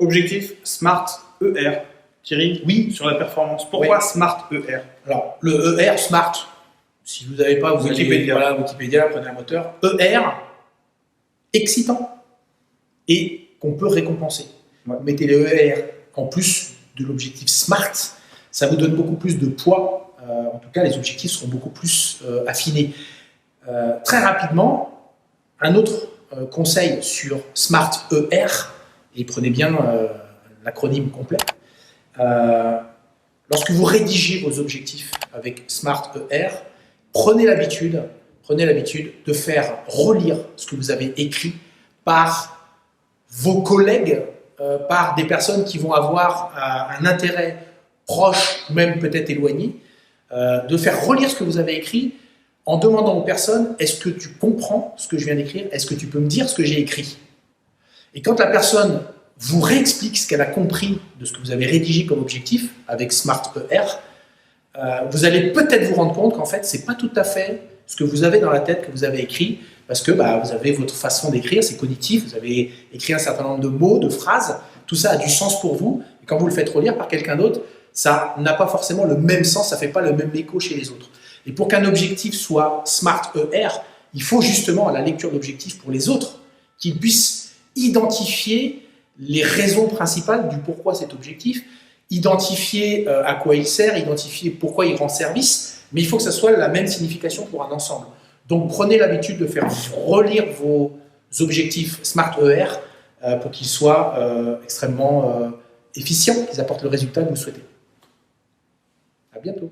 Objectif Smart ER. Thierry, oui, sur la performance. Pourquoi oui. Smart ER? Alors, le ER, Smart, si vous n'avez pas, vous Wikipédia. allez, voilà, Wikipédia, prenez un moteur. ER, excitant et qu'on peut récompenser. Ouais. Vous mettez le ER en plus de l'objectif SMART, ça vous donne beaucoup plus de poids. En tout cas, les objectifs seront beaucoup plus affinés. Très rapidement, un autre conseil sur SMART ER, et prenez bien l'acronyme complet. Lorsque vous rédigez vos objectifs avec SMART ER, prenez l'habitude de faire relire ce que vous avez écrit par vos collègues, par des personnes qui vont avoir un intérêt proche, même peut-être éloigné, de faire relire ce que vous avez écrit en demandant aux personnes: est-ce que tu comprends ce que je viens d'écrire? Est-ce que tu peux me dire ce que j'ai écrit? Et quand la personne vous réexplique ce qu'elle a compris de ce que vous avez rédigé comme objectif avec Smart ER, vous allez peut-être vous rendre compte qu'en fait, c'est pas tout à fait ce que vous avez dans la tête que vous avez écrit, parce que vous avez votre façon d'écrire, c'est cognitif, vous avez écrit un certain nombre de mots, de phrases, tout ça a du sens pour vous, et quand vous le faites relire par quelqu'un d'autre, ça n'a pas forcément le même sens, ça fait pas le même écho chez les autres. Et pour qu'un objectif soit Smart ER, il faut justement à la lecture d'objectifs pour les autres qu'ils puissent identifier les raisons principales du pourquoi cet objectif, identifier à quoi il sert, identifier pourquoi il rend service, mais il faut que ça soit la même signification pour un ensemble. Donc prenez l'habitude de faire relire vos objectifs Smart ER pour qu'ils soient extrêmement efficients, qu'ils apportent le résultat que vous souhaitez. À bientôt.